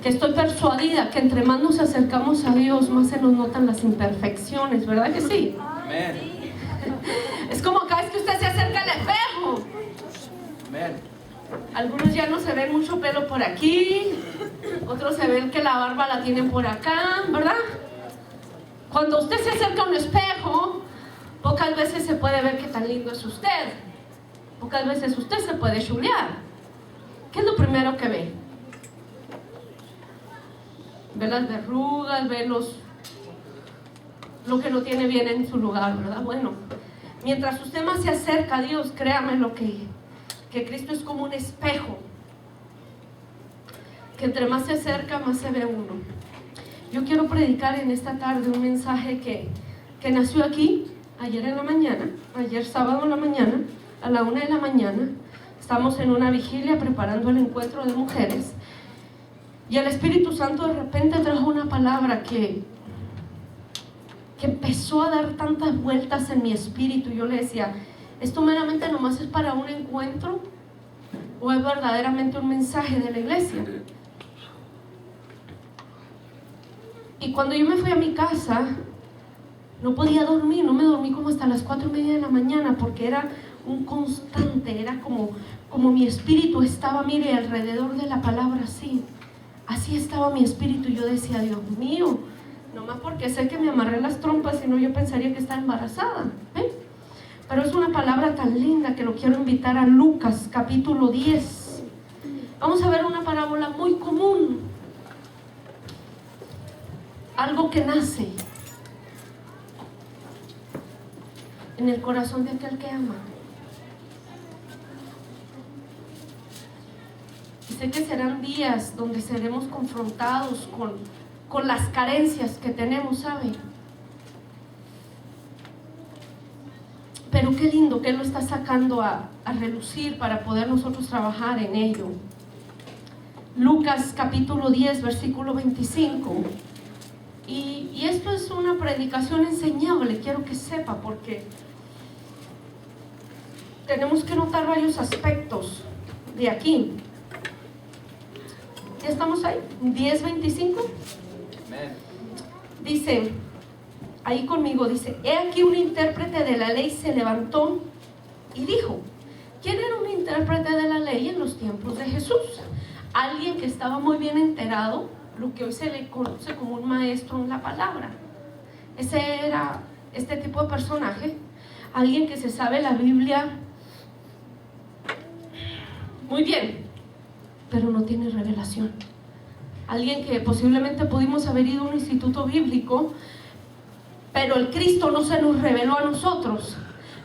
que estoy persuadida que entre más nos acercamos a Dios, más se nos notan las imperfecciones, ¿verdad que sí? Amén. Es como cada vez que usted se acerca al espejo. Amén. Algunos ya no se ven mucho pelo por aquí, otros se ven que la barba la tienen por acá, ¿verdad? Cuando usted se acerca a un espejo, pocas veces se puede ver qué tan lindo es usted. Pocas veces usted se puede chulear. ¿Qué es lo primero que ve? Ve las verrugas, ve lo que no tiene bien en su lugar, ¿verdad? Bueno, mientras usted más se acerca a Dios, créame lo que Cristo es como un espejo, que entre más se acerca, más se ve uno. Yo quiero predicar en esta tarde un mensaje que nació aquí, ayer en la mañana, ayer sábado en la mañana, a la 1 de la mañana, estamos en una vigilia preparando el encuentro de mujeres, y el Espíritu Santo de repente trajo una palabra que empezó a dar tantas vueltas en mi espíritu. Yo le decía, ¿esto meramente nomás es para un encuentro o es verdaderamente un mensaje de la iglesia? Y cuando yo me fui a mi casa, no podía dormir, no me dormí como hasta las 4:30 de la mañana, porque era un constante, era como mi espíritu estaba, mire, alrededor de la palabra así estaba mi espíritu. Yo decía, Dios mío, nomás porque sé que me amarré las trompas, si no yo pensaría que estaba embarazada, ¿eh? Pero es una palabra tan linda que lo quiero invitar a Lucas capítulo 10. Vamos a ver una parábola muy común, algo que nace en el corazón de aquel que ama. Y sé que serán días donde seremos confrontados con las carencias que tenemos, ¿sabe? Pero qué lindo que Él lo está sacando a relucir para poder nosotros trabajar en ello. Lucas capítulo 10, versículo 25. Y esto es una predicación enseñable, quiero que sepa, porque tenemos que notar varios aspectos de aquí. ¿Ya estamos ahí? 10:25. Dice, ahí conmigo, dice: he aquí un intérprete de la ley se levantó y dijo. ¿Quién era un intérprete de la ley en los tiempos de Jesús? Alguien que estaba muy bien enterado, lo que hoy se le conoce como un maestro en la palabra. Ese era este tipo de personaje, alguien que se sabe la Biblia muy bien, pero no tiene revelación. Alguien que posiblemente pudimos haber ido a un instituto bíblico, pero el Cristo no se nos reveló a nosotros.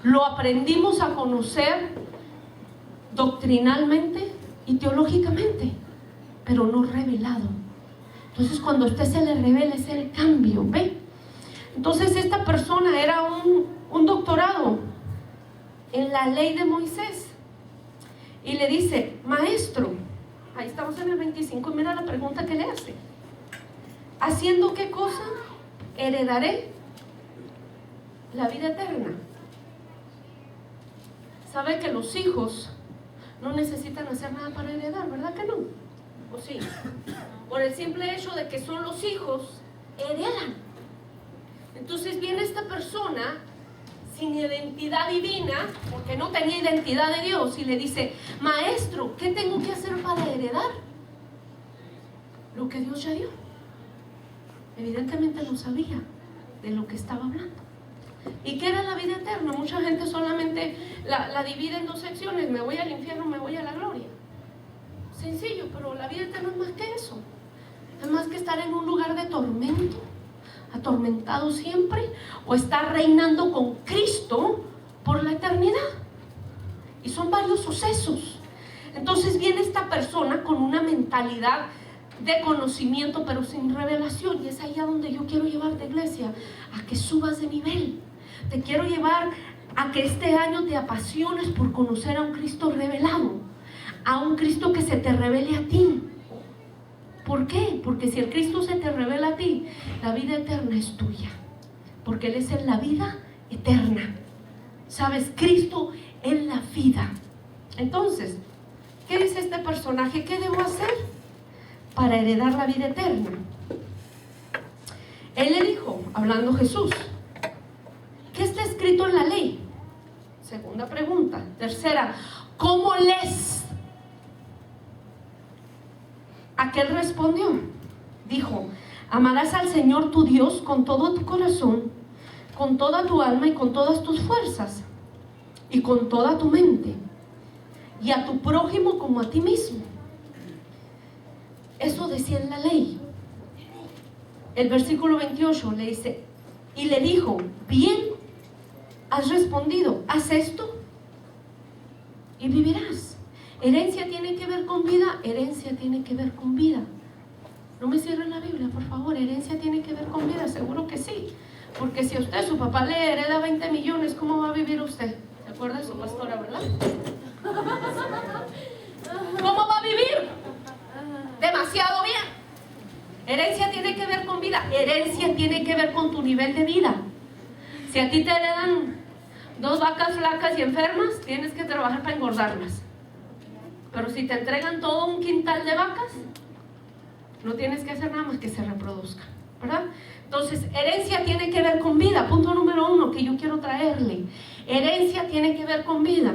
Lo aprendimos a conocer doctrinalmente y teológicamente, pero no revelado. Entonces cuando a usted se le revela es el cambio, ¿ve? Entonces esta persona era un doctorado en la ley de Moisés y le dice: maestro, ahí estamos en el 25, y mira la pregunta que le hace: ¿haciendo qué cosa heredaré la vida eterna? ¿Sabe que los hijos no necesitan hacer nada para heredar, verdad que no? ¿O sí? Por el simple hecho de que son los hijos, heredan. Entonces viene esta persona sin identidad divina, porque no tenía identidad de Dios, y le dice: maestro, ¿qué tengo que hacer para heredar lo que Dios ya dio? Evidentemente no sabía de lo que estaba hablando. ¿Y qué era la vida eterna? Mucha gente solamente la divide en dos secciones: me voy al infierno, me voy a la gloria. Sencillo, pero la vida eterna es más que eso. Es más que estar en un lugar de tormento, atormentado siempre, o estar reinando con Cristo por la eternidad. Y son varios sucesos. Entonces viene esta persona con una mentalidad de conocimiento, pero sin revelación. Y es ahí a donde yo quiero llevarte, iglesia, a que subas de nivel. Te quiero llevar a que este año te apasiones por conocer a un Cristo revelado, a un Cristo que se te revele a ti. ¿Por qué? Porque si el Cristo se te revela a ti, la vida eterna es tuya, porque Él es en la vida eterna. ¿Sabes? Cristo es la vida. Entonces, ¿qué dice este personaje? ¿Qué debo hacer? para heredar la vida eterna. Él le dijo, hablando Jesús, ¿qué está escrito en la ley? Segunda pregunta. Tercera, ¿cómo lees? Aquel respondió, dijo, amarás al Señor tu Dios con todo tu corazón, con toda tu alma y con todas tus fuerzas, y con toda tu mente, y a tu prójimo como a ti mismo. Eso decía en la ley. El versículo 28 le dice, y le dijo, bien has respondido, haz esto y vivirás. Herencia tiene que ver con vida, herencia tiene que ver con vida. No me cierren la Biblia, por favor. Herencia tiene que ver con vida, seguro que sí. Porque si a usted, su papá le hereda 20 millones, ¿cómo va a vivir usted? ¿Se acuerda de su pastora, verdad? ¿Cómo va a vivir? Demasiado bien. Herencia tiene que ver con vida. Herencia tiene que ver con tu nivel de vida. Si a ti te heredan 2 vacas flacas y enfermas, tienes que trabajar para engordarlas. Pero si te entregan todo un quintal de vacas, no tienes que hacer nada más que se reproduzcan, ¿verdad? Entonces, herencia tiene que ver con vida. Punto número 1 que yo quiero traerle. Herencia tiene que ver con vida.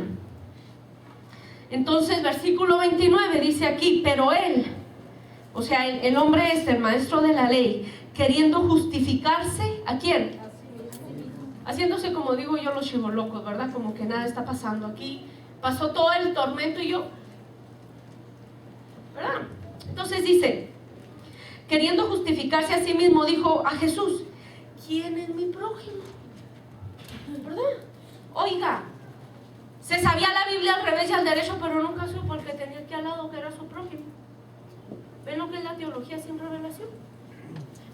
Entonces, versículo 29 dice aquí, pero él, o sea, el hombre el maestro de la ley, queriendo justificarse, ¿a quién? Haciéndose como digo yo los chivolocos, ¿verdad? Como que nada está pasando aquí. Pasó todo el tormento y yo, ¿verdad? Entonces dice, queriendo justificarse a sí mismo, dijo a Jesús, ¿quién es mi prójimo? ¿Verdad? Oiga, se sabía la Biblia al revés y al derecho, pero nunca supo el que tenía aquí al lado que era su prójimo. ¿Ven lo que es la teología sin revelación?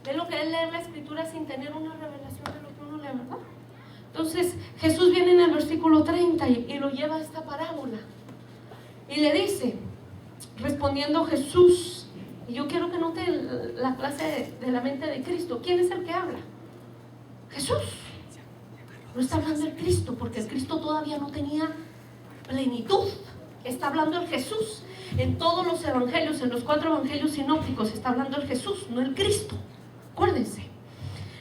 ¿Ven lo que es leer la escritura sin tener una revelación de lo que uno lee, verdad? Entonces Jesús viene en el versículo 30 y lo lleva a esta parábola y le dice, respondiendo Jesús, y yo quiero que noten la clase de la mente de Cristo. ¿Quién es el que habla? Jesús. No está hablando el Cristo, porque el Cristo todavía no tenía plenitud. Está hablando el Jesús. En todos los evangelios, en los 4 evangelios sinópticos, está hablando el Jesús, no el Cristo. Acuérdense.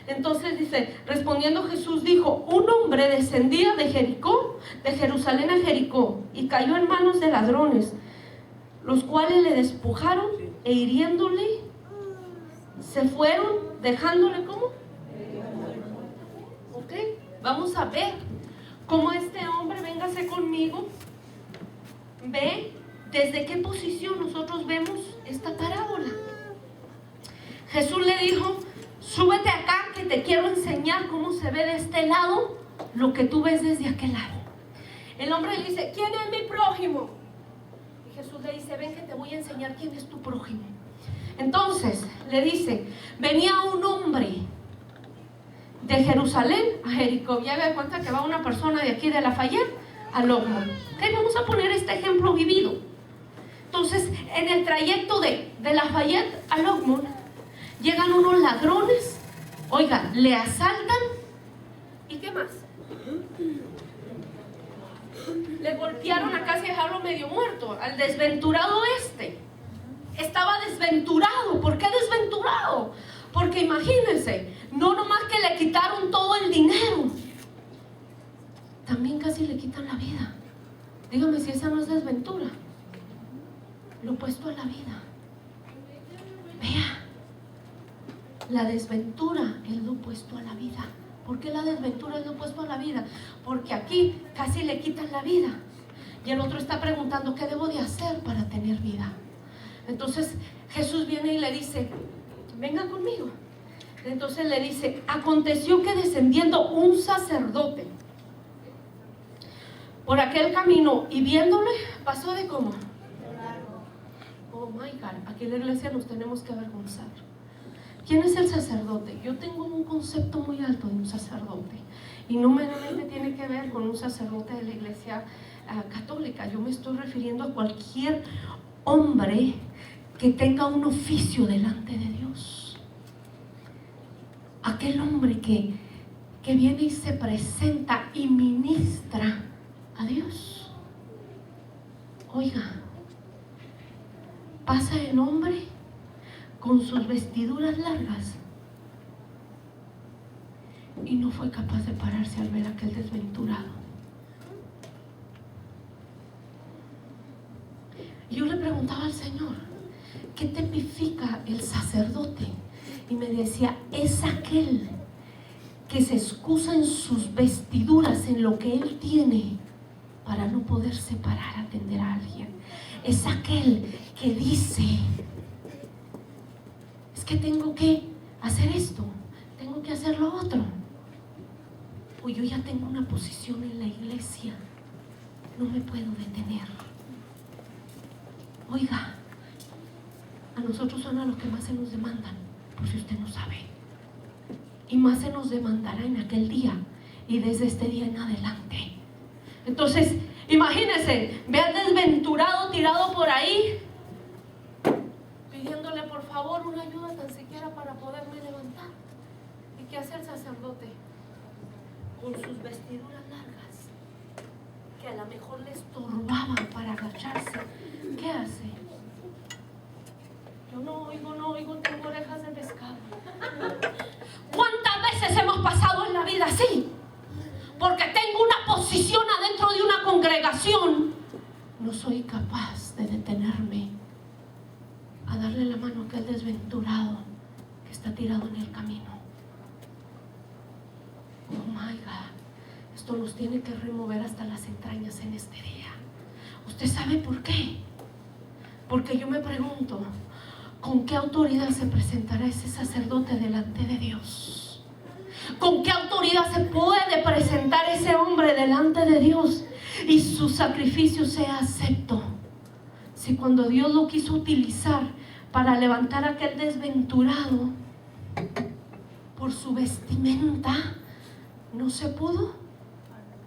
Entonces dice, respondiendo Jesús dijo, un hombre descendía de Jericó, de Jerusalén a Jericó, y cayó en manos de ladrones, los cuales le despojaron e hiriéndole, se fueron, dejándole ¿cómo? Ok, vamos a ver cómo este hombre, véngase conmigo, ve desde qué posición nosotros vemos esta parábola. Jesús le dijo, súbete acá que te quiero enseñar cómo se ve de este lado lo que tú ves desde aquel lado. El hombre le dice, ¿quién es mi prójimo? Y Jesús le dice, ven que te voy a enseñar quién es tu prójimo. Entonces le dice, venía un hombre de Jerusalén a Jericó. Ya me cuenta que va una persona de aquí de Lafayette a Longmont. Okay, vamos a poner este ejemplo vivido. Entonces, en el trayecto de Lafayette a Longmont, llegan unos ladrones, oigan, le asaltan, ¿y qué más? Le golpearon a casi dejarlo medio muerto, al desventurado este. Estaba desventurado. ¿Por qué desventurado? Porque imagínense, no nomás que le quitaron todo el dinero, también casi le quitan la vida. Dígame si esa no es desventura. Lo opuesto a la vida. Vea, la desventura es lo opuesto a la vida. ¿Por qué la desventura es lo opuesto a la vida? Porque aquí casi le quitan la vida y el otro está preguntando, ¿qué debo de hacer para tener vida? Entonces Jesús viene y le dice, venga conmigo. Entonces le dice, aconteció que descendiendo un sacerdote por aquel camino y viéndole, pasó de cómo. Oh my God, aquí en la iglesia nos tenemos que avergonzar. ¿Quién es el sacerdote? Yo tengo un concepto muy alto de un sacerdote y no meramente tiene que ver con un sacerdote de la iglesia católica. Yo me estoy refiriendo a cualquier hombre que tenga un oficio delante de Dios. Aquel hombre que viene y se presenta y ministra a Dios. Oiga, pasa el hombre con sus vestiduras largas, y no fue capaz de pararse al ver a aquel desventurado. Yo le preguntaba al Señor, ¿qué tipifica el sacerdote? Y me decía, es aquel que se excusa en sus vestiduras, en lo que él tiene, para no poderse parar a atender a alguien. Es aquel que dice, es que tengo que hacer esto, tengo que hacer lo otro. O yo ya tengo una posición en la iglesia, no me puedo detener. Oiga, a nosotros son a los que más se nos demandan, por si usted no sabe. Y más se nos demandará en aquel día y desde este día en adelante. Entonces, imagínense, ve al desventurado tirado por ahí, pidiéndole por favor una ayuda tan siquiera para poderme levantar. ¿Y qué hace el sacerdote? Con sus vestiduras largas, que a lo mejor le estorbaban para agacharse, ¿qué hace? Yo no oigo, tengo orejas de pescado. ¿Cuántas veces hemos pasado en la vida así? Porque tengo una posición adentro de una congregación, no soy capaz de detenerme a darle la mano a aquel desventurado que está tirado en el camino. Oh my God, esto nos tiene que remover hasta las entrañas en este día. ¿Usted sabe por qué? Porque yo me pregunto, ¿con qué autoridad se presentará ese sacerdote delante de Dios? ¿Con qué autoridad se puede presentar ese hombre delante de Dios y su sacrificio sea acepto? Si cuando Dios lo quiso utilizar para levantar a aquel desventurado por su vestimenta, no se pudo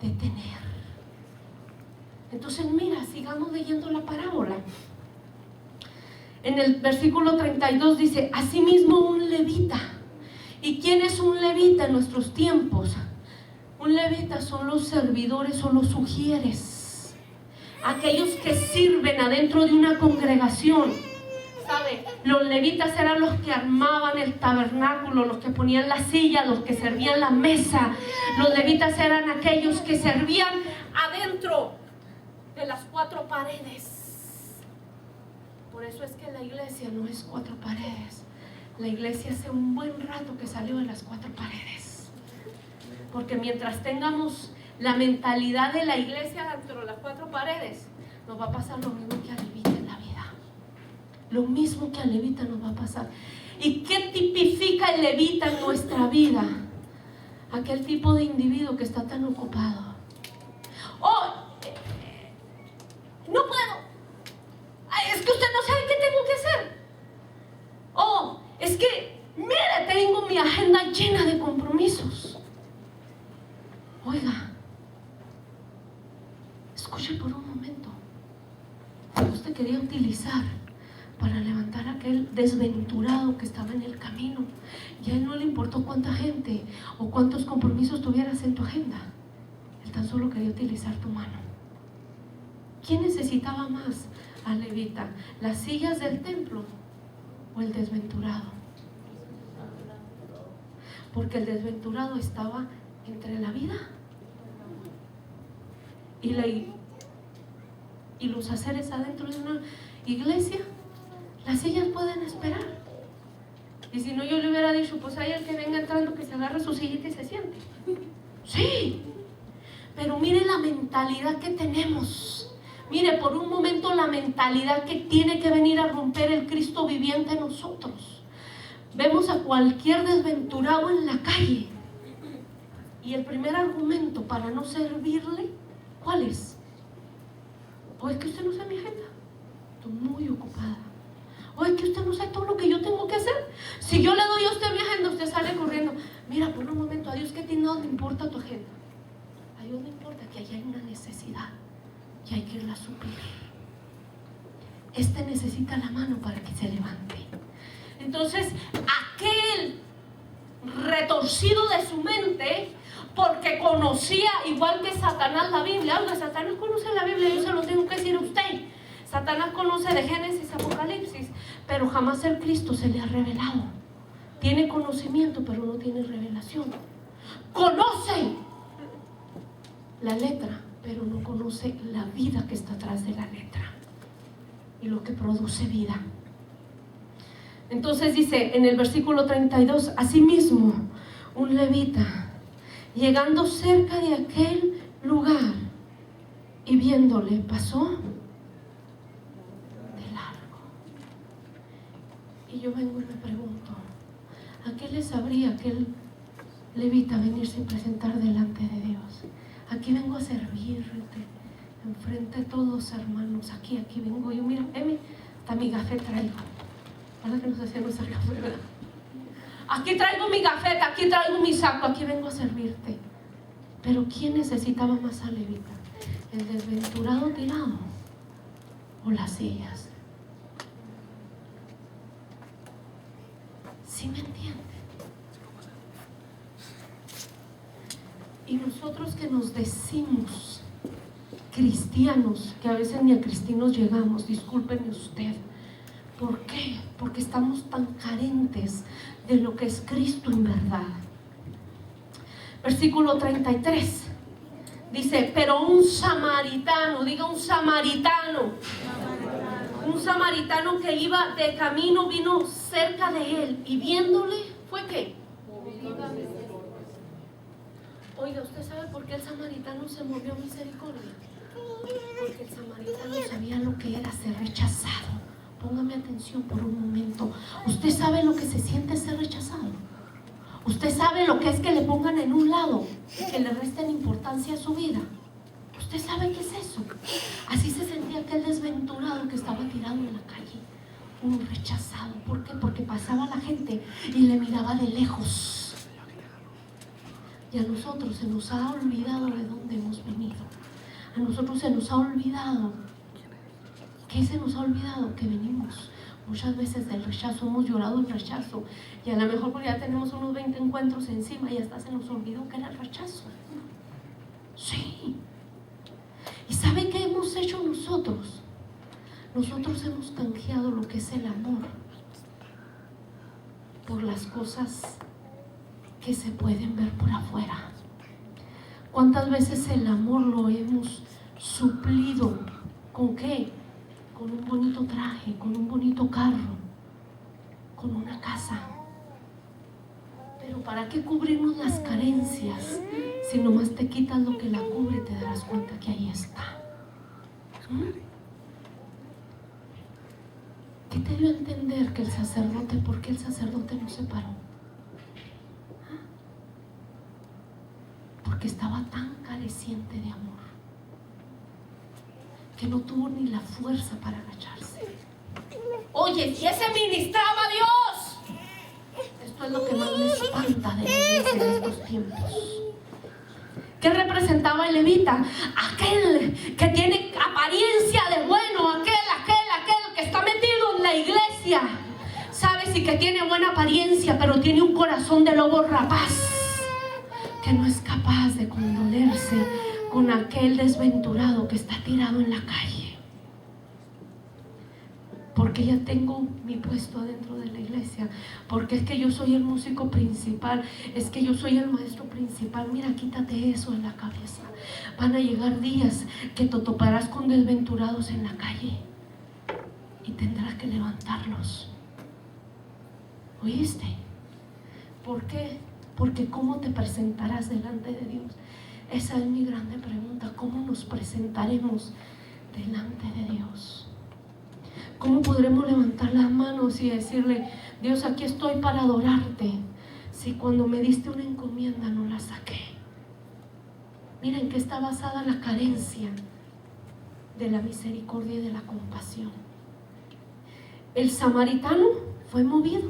detener. Entonces mira, sigamos leyendo la parábola. En el versículo 32 dice, asimismo un levita. ¿Y quién es un levita en nuestros tiempos? Un levita son los servidores o los ujieres, aquellos que sirven adentro de una congregación. ¿Sabe? Los levitas eran los que armaban el tabernáculo, los que ponían la silla, los que servían la mesa. Los levitas eran aquellos que servían adentro de las cuatro paredes. Por eso es que la iglesia no es cuatro paredes. La iglesia hace un buen rato que salió de las cuatro paredes. Porque mientras tengamos la mentalidad de la iglesia dentro de las cuatro paredes, nos va a pasar lo mismo que a Levita en la vida. Lo mismo que a Levita nos va a pasar. ¿Y qué tipifica el levita en nuestra vida? Aquel tipo de individuo que está tan ocupado. Oh, no puedo. Ay, es que usted no sabe qué tengo que hacer. Oh, es que, mire, tengo mi agenda llena de compromisos. Oiga, escuche por un momento. Usted quería utilizar para levantar a aquel desventurado que estaba en el camino. Y a él no le importó cuánta gente o cuántos compromisos tuvieras en tu agenda. Él tan solo quería utilizar tu mano. ¿Quién necesitaba más a Levita? ¿Las sillas del templo o el desventurado? Porque el desventurado estaba entre la vida y los haceres adentro de una iglesia. Las sillas pueden esperar. Y si no, yo le hubiera dicho, pues hay el que venga entrando, que se agarre su sillita y se siente. Sí, pero mire la mentalidad que tenemos. Mire por un momento la mentalidad que tiene que venir a romper el Cristo viviente en nosotros. Vemos a cualquier desventurado en la calle y el primer argumento para no servirle, ¿cuál es? O es que usted no sabe mi agenda, estoy muy ocupada. O es que usted no sabe todo lo que yo tengo que hacer. Si yo le doy a usted mi agenda, usted sale corriendo. Mira, por un momento, a Dios, ¿qué no le importa tu agenda? A Dios le importa que allá hay una necesidad y hay que irla a suplir. Este necesita la mano para que se levante. Entonces, aquel retorcido de su mente, porque conocía, igual que Satanás, la Biblia. Oiga, Satanás conoce la Biblia, yo se lo tengo que decir a usted. Satanás conoce de Génesis a Apocalipsis, pero jamás el Cristo se le ha revelado. Tiene conocimiento, pero no tiene revelación. Conoce la letra, pero no conoce la vida que está atrás de la letra y lo que produce vida. Entonces dice en el versículo 32, asimismo un levita, llegando cerca de aquel lugar y viéndole, pasó de largo. Y yo vengo y me pregunto, ¿a qué le sabría aquel levita venirse y presentar delante de Dios? Aquí vengo a servirte, enfrente de todos los hermanos, aquí vengo yo, mira, hasta mi café traigo. ¿Verdad que nos hacemos el café, verdad? Aquí traigo mi gafeta, aquí traigo mi saco, aquí vengo a servirte. Pero ¿quién necesitaba más a levita? ¿El desventurado tirado o las sillas? ¿Sí me entienden? Y nosotros que nos decimos cristianos, que a veces ni a cristianos llegamos, discúlpeme usted. ¿Por qué? Porque estamos tan carentes de lo que es Cristo en verdad. Versículo 33 dice, pero un samaritano, diga un samaritano, un samaritano que iba de camino vino cerca de él y viéndole, ¿fue qué? Oiga, ¿usted sabe por qué el samaritano se movió a misericordia? Porque el samaritano sabía lo que era ser rechazado. Póngame atención por un momento. ¿Usted sabe lo que se siente ser rechazado? ¿Usted sabe lo que es que le pongan en un lado y que le resten importancia a su vida? ¿Usted sabe qué es eso? Así se sentía aquel desventurado que estaba tirado en la calle, un rechazado. ¿Por qué? Porque pasaba la gente y le miraba de lejos. Y a nosotros se nos ha olvidado de dónde hemos venido. A nosotros se nos ha olvidado. ¿Qué se nos ha olvidado? Que venimos muchas veces del rechazo, hemos llorado el rechazo y a lo mejor porque ya tenemos unos 20 encuentros encima y hasta se nos olvidó que era el rechazo. Sí. ¿Y sabe qué hemos hecho nosotros? Nosotros hemos canjeado lo que es el amor por las cosas que se pueden ver por afuera. ¿Cuántas veces el amor lo hemos suplido? ¿Con qué? Con un bonito traje, con un bonito carro, con una casa. Pero ¿para qué cubrirnos las carencias? Si nomás te quitas lo que la cubre, te darás cuenta que ahí está. ¿Qué te dio a entender que el sacerdote, por qué el sacerdote no se paró? Porque estaba tan careciente de amor que no tuvo ni la fuerza para agacharse. Oye, si ese ministraba a Dios. Esto es lo que más me espanta de la iglesia de estos tiempos. ¿Qué representaba el levita? Aquel que tiene apariencia de bueno, aquel que está metido en la iglesia, ¿sabes? Y que tiene buena apariencia, pero tiene un corazón de lobo rapaz, que no es capaz de condolerse con aquel desventurado que está tirado en la calle. Porque ya tengo mi puesto adentro de la iglesia, porque es que yo soy el músico principal, es que yo soy el maestro principal. Mira, quítate eso en la cabeza. Van a llegar días que te toparás con desventurados en la calle y tendrás que levantarlos. ¿Oíste? ¿Por qué? Porque ¿cómo te presentarás delante de Dios? Esa es mi grande pregunta. ¿Cómo nos presentaremos delante de Dios? ¿Cómo podremos levantar las manos y decirle, Dios, aquí estoy para adorarte, si cuando me diste una encomienda no la saqué? Miren que está basada la carencia de la misericordia y de la compasión. El samaritano fue movido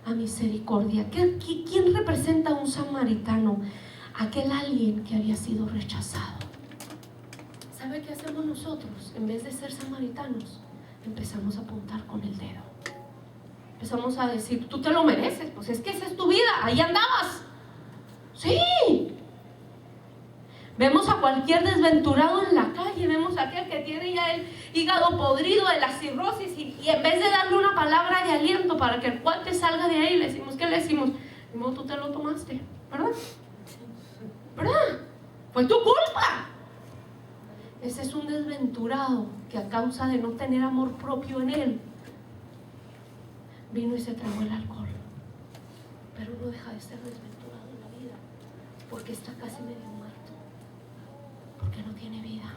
a misericordia. ¿Quién representa a un samaritano? Aquel alguien que había sido rechazado. ¿Sabe qué hacemos nosotros? En vez de ser samaritanos, empezamos a apuntar con el dedo. Empezamos a decir, tú te lo mereces, pues es que esa es tu vida, ahí andabas. Sí. Vemos a cualquier desventurado en la calle, vemos a aquel que tiene ya el hígado podrido de la cirrosis y en vez de darle una palabra de aliento para que el cuate salga de ahí, le decimos, ¿qué le decimos? No, tú te lo tomaste, ¿verdad? ¿Verdad? Fue tu culpa. Ese es un desventurado que a causa de no tener amor propio en él, vino y se tragó el alcohol. Pero no deja de ser desventurado en la vida, porque está casi medio muerto, porque no tiene vida.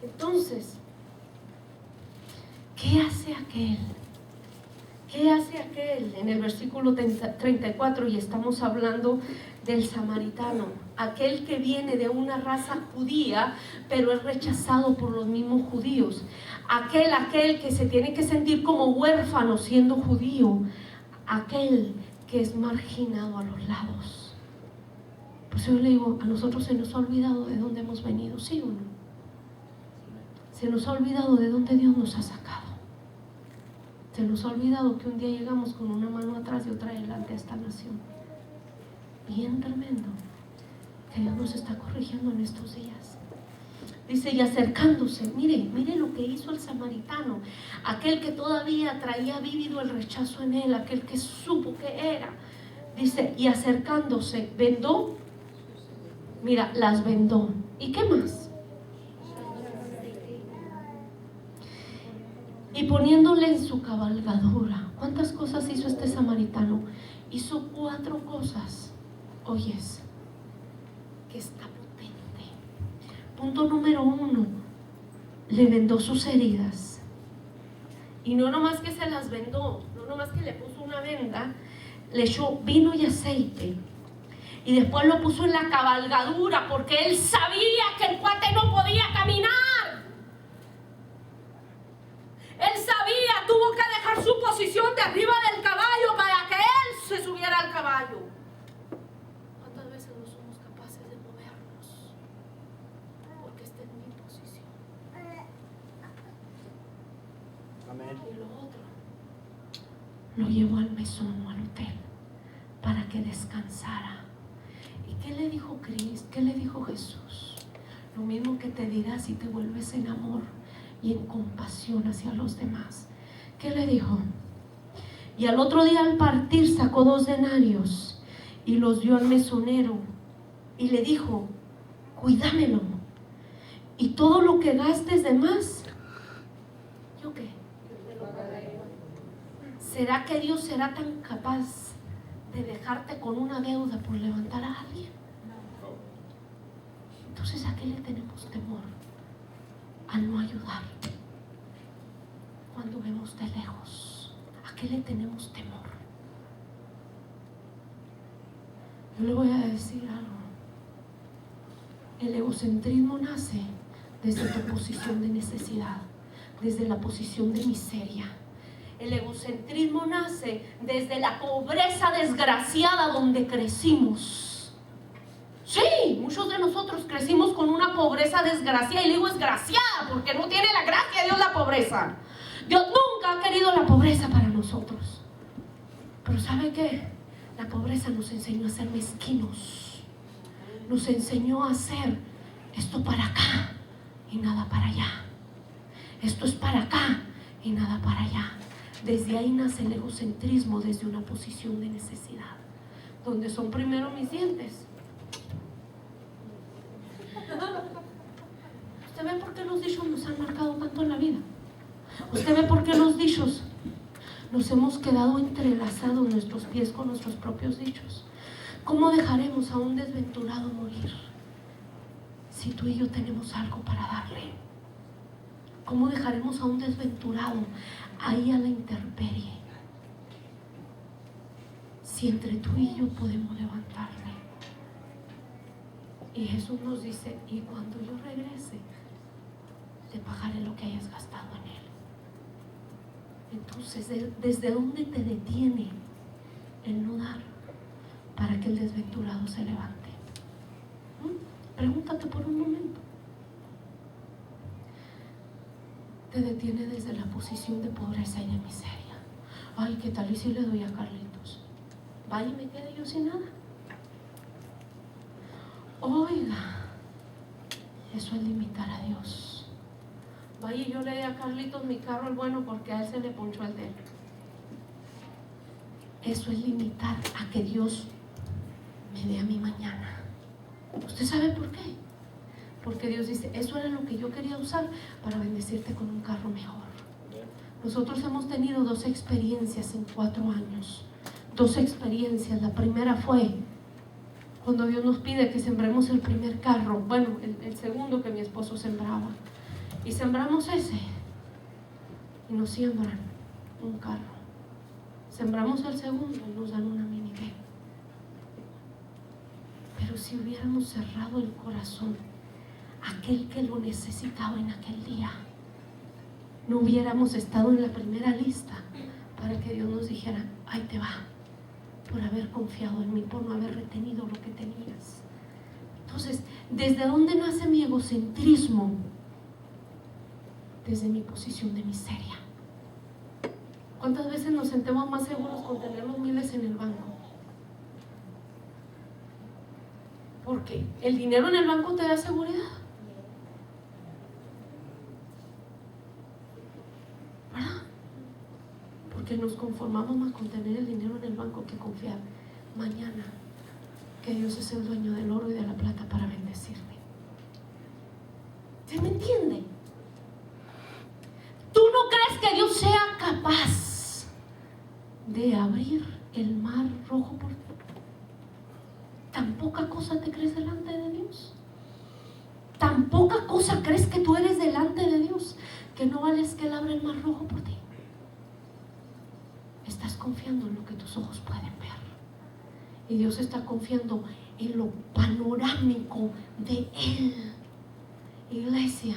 Entonces, ¿qué hace aquel? ¿Qué hace aquel? En el versículo 34, y estamos hablando del samaritano, aquel que viene de una raza judía, pero es rechazado por los mismos judíos. Aquel que se tiene que sentir como huérfano siendo judío. Aquel que es marginado a los lados. Por eso yo le digo, a nosotros se nos ha olvidado de dónde hemos venido, ¿sí o no? Se nos ha olvidado de dónde Dios nos ha sacado. Se nos ha olvidado que un día llegamos con una mano atrás y otra adelante a esta nación. Bien tremendo que Dios nos está corrigiendo en estos días. Dice, y acercándose, mire lo que hizo el samaritano, aquel que todavía traía vívido el rechazo en él, aquel que supo que era. Dice, y acercándose, vendó, mira, las vendó. ¿Y qué más? Y poniéndole en su cabalgadura. ¿Cuántas cosas hizo este samaritano? Hizo 4 cosas. Oyes, que está potente. Punto número 1, le vendó sus heridas. Y no nomás que se las vendó, no nomás que le puso una venda, le echó vino y aceite. Y después lo puso en la cabalgadura, porque él sabía que el cuate no podía caminar. Él sabía, tuvo que dejar su posición de arriba del caballo para que él se subiera al caballo. ¿Cuántas veces no somos capaces de movernos? Porque esta es mi posición. Amén. Y lo otro, lo llevó al mesón o al hotel para que descansara. ¿Y qué le dijo Cristo? ¿Qué le dijo Jesús? Lo mismo que te dirá si te vuelves en amor y en compasión hacia los demás. ¿Qué le dijo? Y al otro día al partir sacó 2 denarios y los dio al mesonero y le dijo, cuídamelo, y todo lo que gastes de más, ¿yo qué? ¿Será que Dios será tan capaz de dejarte con una deuda por levantar a alguien? Entonces, ¿a qué le tenemos temor? A no ayudar cuando vemos de lejos. ¿A qué le tenemos temor? Yo le voy a decir algo. El egocentrismo nace desde tu posición de necesidad, desde la posición de miseria. El egocentrismo nace desde la pobreza desgraciada donde crecimos. Sí, muchos de nosotros crecimos con una pobreza desgraciada, y digo desgraciada porque no tiene la gracia de Dios la pobreza. Dios nunca ha querido la pobreza para nosotros. Pero ¿sabe qué? La pobreza nos enseñó a ser mezquinos. Nos enseñó a hacer esto para acá y nada para allá. Esto es para acá y nada para allá. Desde ahí nace el egocentrismo, desde una posición de necesidad, donde son primero mis dientes. ¿Usted ve por qué los dichos nos han marcado tanto en la vida? ¿Usted ve por qué los dichos nos hemos quedado entrelazados nuestros pies con nuestros propios dichos? ¿Cómo dejaremos a un desventurado morir si tú y yo tenemos algo para darle? ¿Cómo dejaremos a un desventurado ahí a la intemperie si entre tú y yo podemos levantarle? Y Jesús nos dice, y cuando yo regrese, te pagaré lo que hayas gastado en él. Entonces, ¿desde dónde te detiene el no dar para que el desventurado se levante? Pregúntate por un momento. Te detiene desde la posición de pobreza y de miseria. Ay, ¿qué tal y si le doy a Carlitos? Vaya y me quede yo sin nada. Oiga, Eso es limitar a Dios. Vaya, y yo le di a Carlitos mi carro el bueno porque a él se le ponchó el de él. Eso es limitar a que Dios me dé a mí mañana. ¿Usted sabe por qué? Porque Dios dice, eso era lo que yo quería usar para bendecirte con un carro mejor. Nosotros hemos tenido 2 experiencias en 4 años. 2 experiencias. La primera fue cuando Dios nos pide que sembremos el primer carro. Bueno, el segundo que mi esposo sembraba. Y sembramos ese. Y nos siembran un carro. Sembramos el segundo y nos dan una mini B. Pero si hubiéramos cerrado el corazón a aquel que lo necesitaba en aquel día, no hubiéramos estado en la primera lista para que Dios nos dijera, ahí te va, por haber confiado en mí, por no haber retenido lo que tenías. Entonces, ¿desde dónde nace mi egocentrismo? Desde mi posición de miseria. ¿Cuántas veces nos sentimos más seguros con tener los miles en el banco? Porque el dinero en el banco te da seguridad, ¿verdad? Porque nos conformamos más con tener el dinero en el banco que confiar mañana que Dios es el dueño del oro y de la plata para bendecirme. ¿Se me entiende? ¿Tú no crees que Dios sea capaz de abrir el mar rojo por ti? ¿Tan poca cosa te crees delante de Dios? ¿Tan poca cosa crees que tú eres delante de Dios que no vales que Él abra el mar rojo por ti? Estás confiando en lo que tus ojos pueden ver, y Dios está confiando en lo panorámico de Él. Iglesia,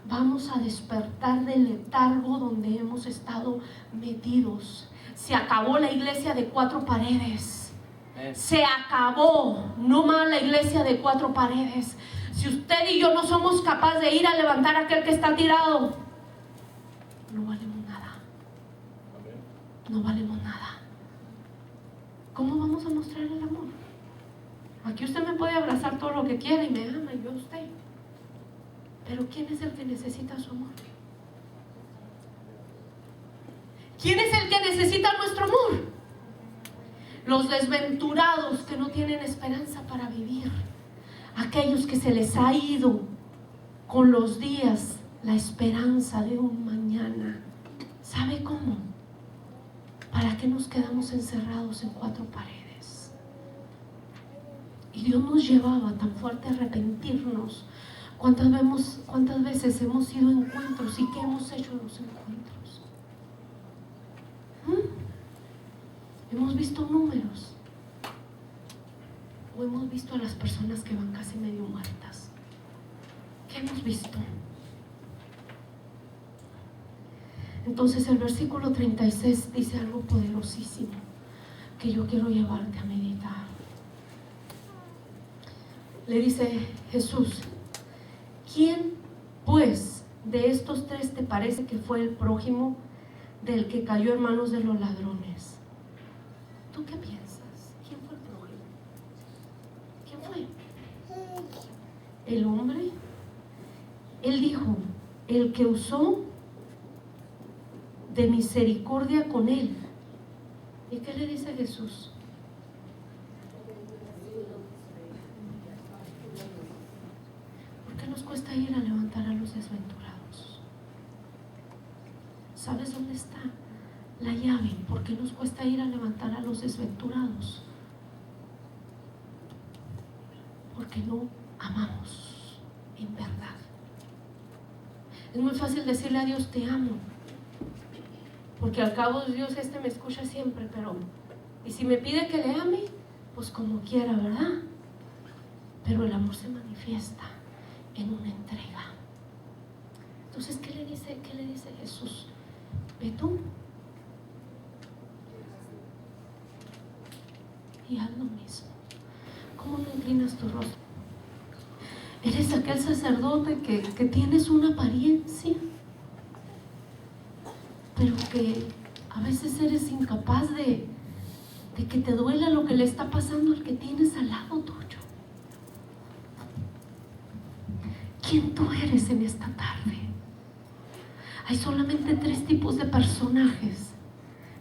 vamos a despertar del letargo donde hemos estado metidos. Se acabó la iglesia de 4 paredes. Se acabó, no más la iglesia de 4 paredes. Si usted y yo no somos capaces de ir a levantar a aquel que está tirado, no valemos nada. No valemos nada. ¿Cómo vamos a mostrar el amor? Aquí usted me puede abrazar todo lo que quiera y me ama, y yo a usted. Pero ¿quién es el que necesita su amor? ¿Quién es el que necesita nuestro amor? Los desventurados que no tienen esperanza para vivir. Aquellos que se les ha ido con los días la esperanza de un mañana. ¿Sabe cómo? ¿Para qué nos quedamos encerrados en 4 paredes? Y Dios nos llevaba tan fuerte a arrepentirnos. ¿Cuántas veces hemos ido a encuentros y qué hemos hecho en los encuentros? ¿Hemos visto números? ¿O hemos visto a las personas que van casi medio muertas? ¿Qué hemos visto? Entonces el versículo 36 dice algo poderosísimo que yo quiero llevarte a meditar. Le dice Jesús, ¿quién pues de estos 3 te parece que fue el prójimo del que cayó en manos de los ladrones? ¿Tú qué piensas? ¿Quién fue el prójimo? ¿Quién fue? ¿El hombre? Él dijo, el que usó de misericordia con él. ¿Y qué le dice Jesús? ¿Por qué nos cuesta ir a levantar a los desventurados? ¿Sabes dónde está la llave? ¿Por qué nos cuesta ir a levantar a los desventurados? Porque no amamos en verdad. Es muy fácil decirle a Dios te amo, porque al cabo Dios me escucha siempre, pero y si me pide que le ame, pues como quiera, ¿verdad? Pero el amor se manifiesta en una entrega. Entonces, ¿qué le dice Jesús? Ve tú y haz lo mismo. ¿Cómo no inclinas tu rostro? Eres aquel sacerdote que tienes una apariencia, pero que a veces eres incapaz de que te duela lo que le está pasando al que tienes al lado tuyo. quién tú eres en esta tarde. Hay solamente 3 tipos de personajes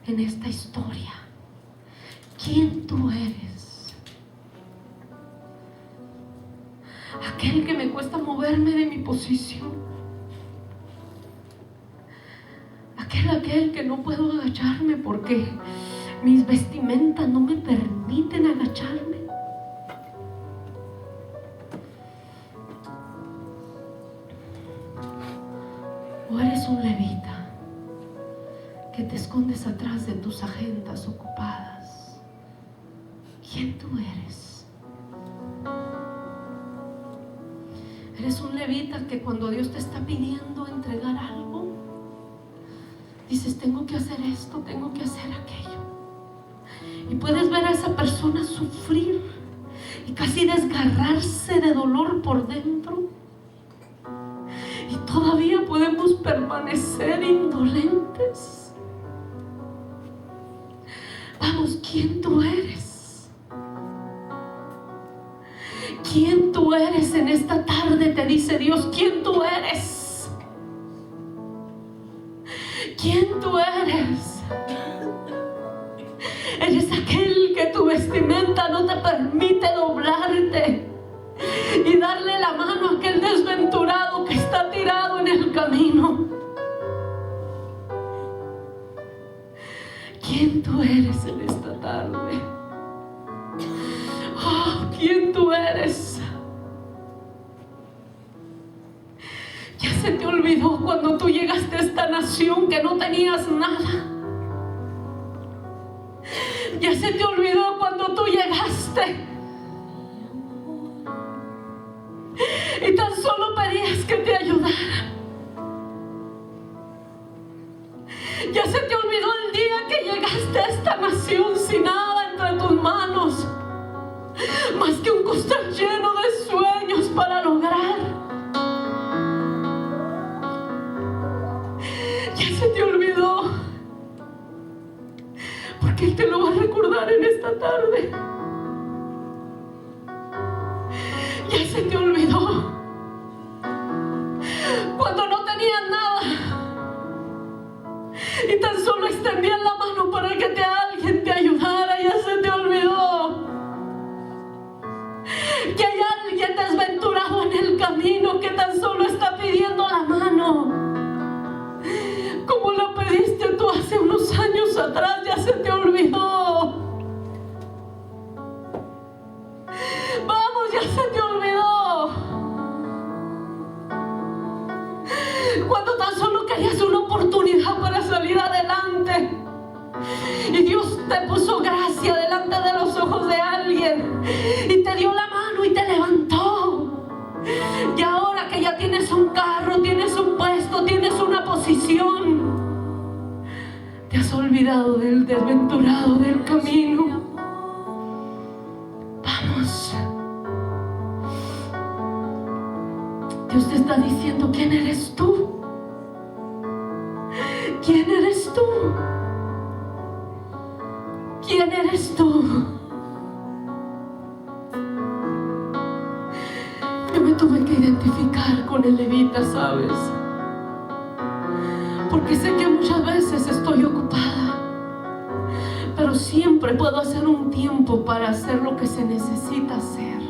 en esta historia. ¿Quién tú eres? Aquel que me cuesta moverme de mi posición. Aquel que no puedo agacharme porque mis vestimentas no me permiten agacharme. O eres un levita que te escondes atrás de tus agendas ocupadas. ¿Quién tú eres? Eres un levita que cuando Dios te está pidiendo entregar algo, dices, tengo que hacer esto, tengo que hacer aquello. Y puedes ver a esa persona sufrir y casi desgarrarse de dolor por dentro. Y todavía podemos permanecer indolentes. Vamos, ¿quién tú eres? ¿Quién tú eres en esta tarde? Te dice Dios, ¿quién tú eres? ¿Quién tú eres? Eres aquel que tu vestimenta no te permite doblarte y darle la mano a aquel desventurado que está tirado en el camino. ¿Quién tú eres en esta tarde? Oh, ¿quién tú eres? Ya se te olvidó cuando tú llegaste a esta nación que no tenías nada. Ya se te olvidó cuando tú llegaste y tan solo pedías que te ayudaran. Ya se te olvidó el día que llegaste a esta nación sin nada entre tus manos, más que un costal lleno de sueños para lograr. Ya se te olvidó, porque Él te lo va a recordar en esta tarde. Ya se te olvidó cuando no tenías nada y tan solo extendías la mano para que alguien te ayudara. Ya se te olvidó que hay alguien desventurado en el camino que tan solo está pidiendo la mano, como la pediste tú hace unos años atrás. Ya se te olvidó. Vamos, ya se te olvidó cuando tan solo querías una oportunidad para salir adelante y Dios te puso gracia delante de los ojos de alguien y te dio la mano y te levantó. Y ahora que ya tienes un carro, tienes un puesto, tienes una posición, te has olvidado del desventurado del camino. Vamos, Dios te está diciendo, ¿quién eres tú? ¿Quién eres tú? ¿Quién eres tú? Yo me tuve que identificar con el levita, ¿sabes? Porque sé que muchas veces estoy ocupada, pero siempre puedo hacer un tiempo para hacer lo que se necesita hacer.